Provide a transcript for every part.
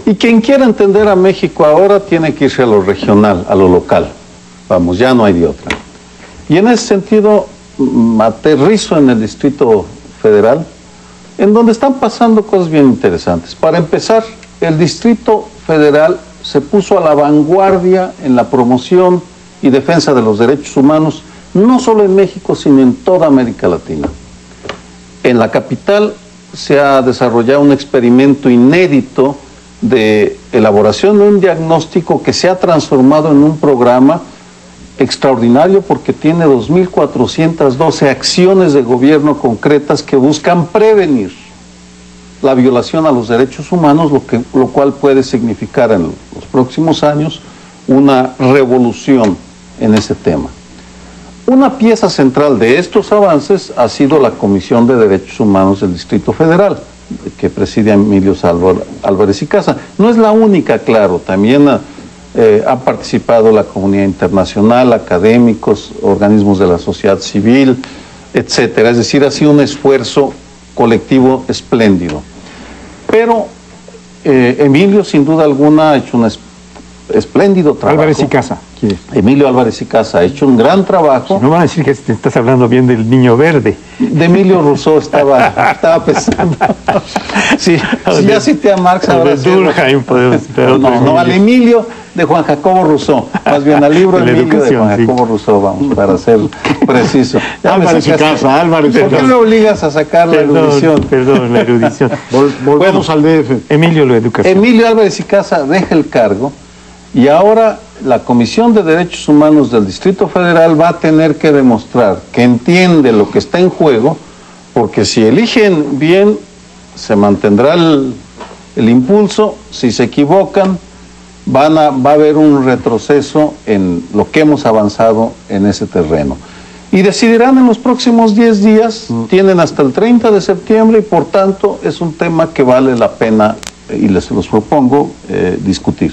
Y quien quiera entender a México ahora tiene que irse a lo regional, a lo local. Vamos, ya no hay de otra. Y en ese sentido, aterrizo en el Distrito Federal, en donde están pasando cosas bien interesantes. Para empezar, el Distrito Federal se puso a la vanguardia en la promoción y defensa de los derechos humanos, no solo en México, sino en toda América Latina. En la capital se ha desarrollado un experimento inédito de elaboración de un diagnóstico que se ha transformado en un programa extraordinario porque tiene 2.412 acciones de gobierno concretas que buscan prevenir la violación a los derechos humanos, lo cual puede significar en los próximos años una revolución en ese tema. Una pieza central de estos avances ha sido la Comisión de Derechos Humanos del Distrito Federal, que preside Emilio Álvarez y Casa. No es la única, claro, también ha participado la comunidad internacional, académicos, organismos de la sociedad civil, etcétera. Es decir, ha sido un esfuerzo colectivo espléndido. Pero Emilio, sin duda alguna, ha hecho un espléndido trabajo. Álvarez y Casa. Emilio Álvarez y Casa ha hecho un gran trabajo. No van a decir que te estás hablando bien del Niño Verde. De Emilio Rousseau estaba pensando. Sí, si ya cité a Marx, ahora sí. Durkheim podemos citar. No, al Emilio de Juan Jacobo Rousseau. Más bien al libro Emilio de Juan Jacobo Rousseau, vamos, para ser preciso. Álvarez y Casa, Álvarez. ¿Por qué me obligas a sacar la erudición? Perdón, la erudición. Volvemos al DF. Emilio lo educa. Emilio Álvarez y Casa deja el cargo y ahora la Comisión de Derechos Humanos del Distrito Federal va a tener que demostrar que entiende lo que está en juego, porque si eligen bien, se mantendrá el impulso. Si se equivocan, va a haber un retroceso en lo que hemos avanzado en ese terreno. Y decidirán en los próximos 10 días, tienen hasta el 30 de septiembre y por tanto es un tema que vale la pena, y les los propongo, discutir.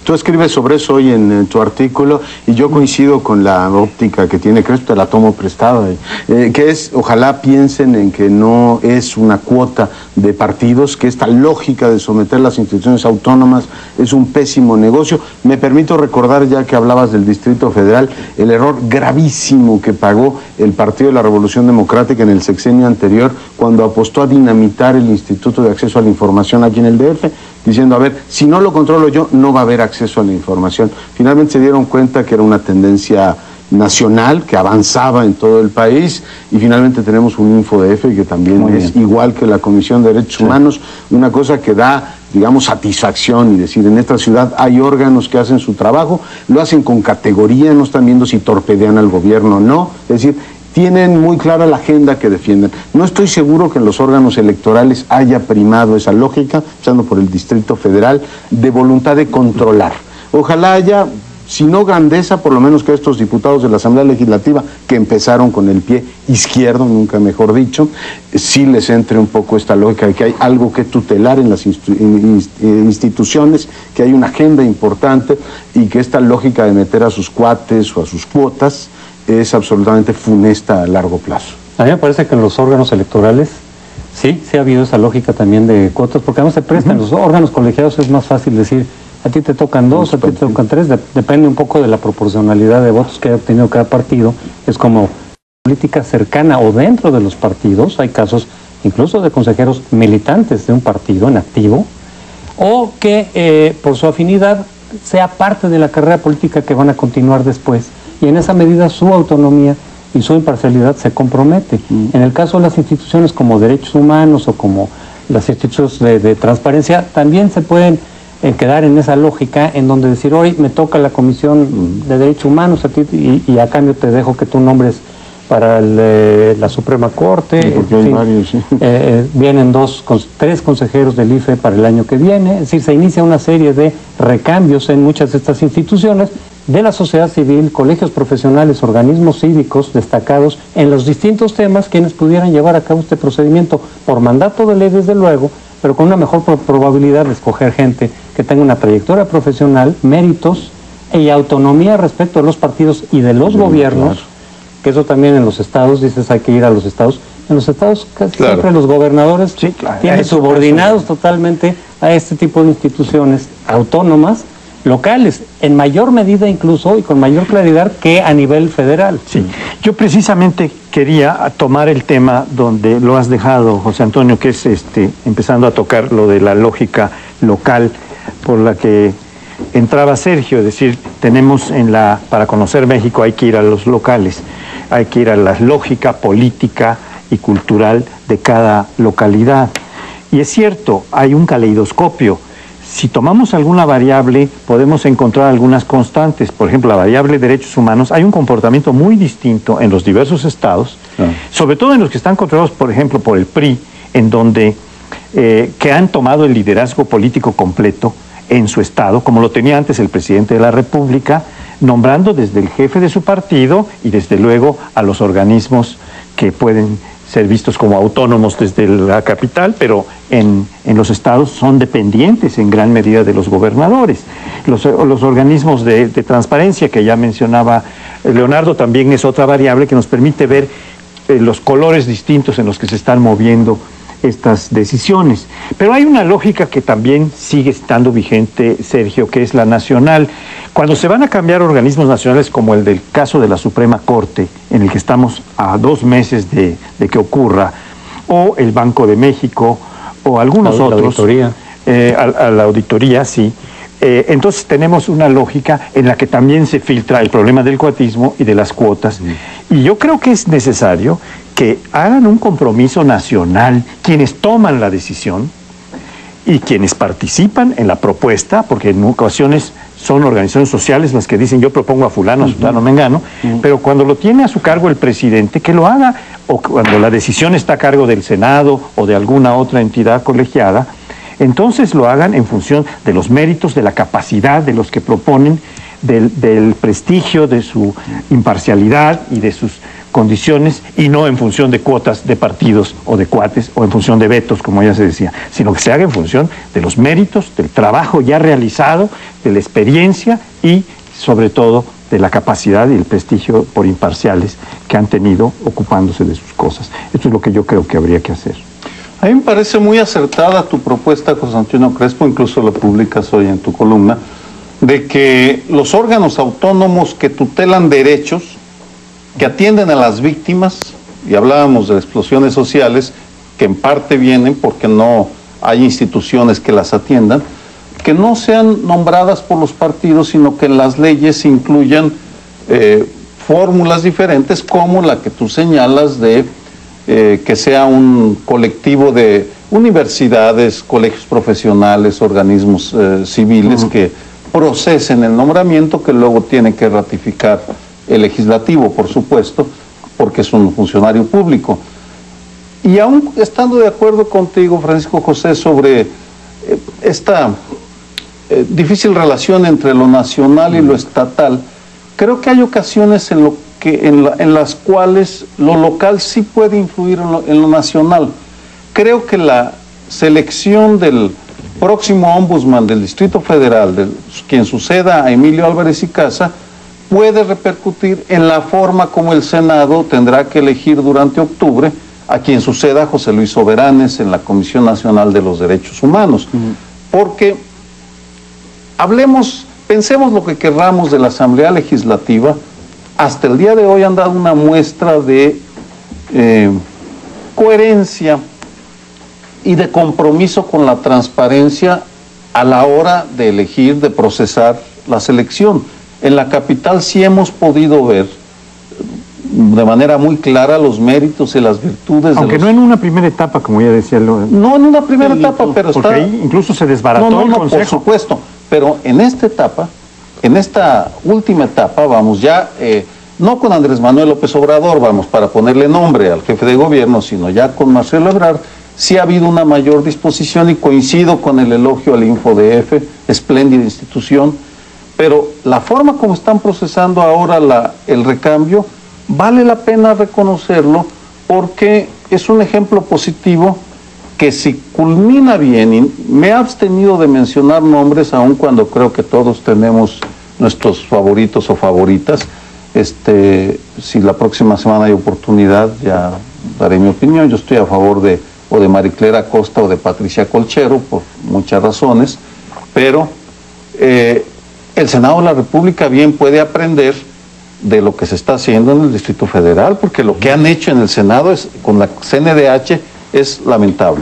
Tú escribes sobre eso hoy en tu artículo y yo coincido con la óptica que tiene Crespo, te la tomo prestada, que es, ojalá piensen en que no es una cuota de partidos, que esta lógica de someter las instituciones autónomas es un pésimo negocio. Me permito recordar, ya que hablabas del Distrito Federal, el error gravísimo que pagó el Partido de la Revolución Democrática en el sexenio anterior cuando apostó a dinamitar el Instituto de Acceso a la Información aquí en el DF, diciendo, a ver, si no lo controlo yo, no va a haber acceso a la información. Finalmente se dieron cuenta que era una tendencia nacional que avanzaba en todo el país y finalmente tenemos un InfoDF que también es igual que la Comisión de Derechos Humanos, una cosa que da, digamos, satisfacción y decir, en esta ciudad hay órganos que hacen su trabajo, lo hacen con categoría, no están viendo si torpedean al gobierno o no, es decir, tienen muy clara la agenda que defienden. No estoy seguro que en los órganos electorales haya primado esa lógica, empezando por el Distrito Federal, de voluntad de controlar. Ojalá haya, si no grandeza, por lo menos que estos diputados de la Asamblea Legislativa, que empezaron con el pie izquierdo, nunca mejor dicho, sí les entre un poco esta lógica de que hay algo que tutelar en las instituciones, que hay una agenda importante y que esta lógica de meter a sus cuates o a sus cuotas es absolutamente funesta a largo plazo. A mí me parece que en los órganos electorales sí ha habido esa lógica también de cuotas, porque además se prestan. Los órganos colegiados es más fácil decir, a ti te tocan 2, a ti te tocan 3, depende un poco de la proporcionalidad de votos que haya obtenido cada partido. Es como política cercana o dentro de los partidos, hay casos incluso de consejeros militantes de un partido en activo, o que por su afinidad sea parte de la carrera política que van a continuar después. Y en esa medida su autonomía y su imparcialidad se compromete. En el caso de las instituciones como derechos humanos o como las instituciones de transparencia, también se pueden quedar en esa lógica en donde decir, hoy me toca la Comisión de Derechos Humanos a ti y a cambio te dejo que tú nombres para la Suprema Corte. Sí, porque hay varios, sí. Vienen 3 consejeros del IFE para el año que viene. Es decir, se inicia una serie de recambios en muchas de estas instituciones de la sociedad civil, colegios profesionales, organismos cívicos destacados en los distintos temas quienes pudieran llevar a cabo este procedimiento por mandato de ley, desde luego, pero con una mejor probabilidad de escoger gente que tenga una trayectoria profesional, méritos y autonomía respecto de los partidos y de los gobiernos, que eso también en los estados, dices hay que ir a los estados, en los estados casi Claro. siempre los gobernadores Sí, claro. tienen Eso, subordinados totalmente a este tipo de instituciones autónomas, locales, en mayor medida incluso y con mayor claridad que a nivel federal. Sí, yo precisamente quería tomar el tema donde lo has dejado, José Antonio, que es empezando a tocar lo de la lógica local por la que entraba Sergio, es decir, tenemos para conocer México hay que ir a los locales, hay que ir a la lógica política y cultural de cada localidad. Y es cierto, hay un caleidoscopio. Si tomamos alguna variable, podemos encontrar algunas constantes. Por ejemplo, la variable derechos humanos, hay un comportamiento muy distinto en los diversos estados, sobre todo en los que están controlados, por ejemplo, por el PRI, en donde que han tomado el liderazgo político completo en su estado, como lo tenía antes el presidente de la República, nombrando desde el jefe de su partido y desde luego a los organismos que pueden ser vistos como autónomos desde la capital, pero en los estados son dependientes en gran medida de los gobernadores. Los organismos de transparencia que ya mencionaba Leonardo también es otra variable que nos permite ver los colores distintos en los que se están moviendo estas decisiones. Pero hay una lógica que también sigue estando vigente, Sergio, que es la nacional. Cuando se van a cambiar organismos nacionales, como el del caso de la Suprema Corte, en el que estamos a 2 meses de que ocurra, o el Banco de México, o algunos otros. La auditoría. A la auditoría, sí. Entonces tenemos una lógica en la que también se filtra el problema del cuatismo y de las cuotas. Y yo creo que es necesario que hagan un compromiso nacional quienes toman la decisión y quienes participan en la propuesta, porque en ocasiones son organizaciones sociales las que dicen yo propongo a fulano, a sultano, mengano, pero cuando lo tiene a su cargo el presidente, que lo haga, o cuando la decisión está a cargo del Senado o de alguna otra entidad colegiada, entonces lo hagan en función de los méritos, de la capacidad de los que proponen, del prestigio, de su imparcialidad y de sus condiciones, y no en función de cuotas de partidos o de cuates o en función de vetos, como ya se decía, sino que se haga en función de los méritos, del trabajo ya realizado, de la experiencia y sobre todo de la capacidad y el prestigio por imparciales que han tenido ocupándose de sus cosas. Esto es lo que yo creo que habría que hacer. A mí me parece muy acertada tu propuesta, José Antonio Crespo, incluso la publicas hoy en tu columna, de que los órganos autónomos que tutelan derechos, que atienden a las víctimas, y hablábamos de explosiones sociales, que en parte vienen porque no hay instituciones que las atiendan, que no sean nombradas por los partidos, sino que en las leyes incluyan fórmulas diferentes, como la que tú señalas de que sea un colectivo de universidades, colegios profesionales, organismos civiles que procesen el nombramiento, que luego tiene que ratificar el legislativo, por supuesto, porque es un funcionario público. Y aún estando de acuerdo contigo, Francisco José, sobre esta difícil relación entre lo nacional y lo estatal, creo que hay ocasiones en las cuales lo local sí puede influir en lo nacional. Creo que la selección del próximo ombudsman del Distrito Federal, quien suceda a Emilio Álvarez y Casa, puede repercutir en la forma como el Senado tendrá que elegir durante octubre a quien suceda a José Luis Soberanes en la Comisión Nacional de los Derechos Humanos. Porque pensemos lo que querramos de la Asamblea Legislativa, hasta el día de hoy han dado una muestra de coherencia y de compromiso con la transparencia a la hora de elegir, de procesar la selección. En la capital sí hemos podido ver de manera muy clara los méritos y las virtudes. Aunque no en una primera etapa, como ya decía. No en una primera etapa, pero porque está... ahí incluso se desbarató el Consejo. Por supuesto, pero en esta etapa, en esta última etapa, vamos ya, no con Andrés Manuel López Obrador, vamos, para ponerle nombre al jefe de gobierno, sino ya con Marcelo Ebrard, sí ha habido una mayor disposición, y coincido con el elogio al InfoDF, espléndida institución, pero la forma como están procesando ahora el recambio, vale la pena reconocerlo, porque es un ejemplo positivo que si culmina bien, y me he abstenido de mencionar nombres, aun cuando creo que todos tenemos nuestros favoritos o favoritas, Si la próxima semana hay oportunidad, ya daré mi opinión. Yo estoy a favor de Mariclera Acosta o de Patricia Colchero, por muchas razones, pero el Senado de la República bien puede aprender de lo que se está haciendo en el Distrito Federal, porque lo que han hecho en el Senado con la CNDH es lamentable.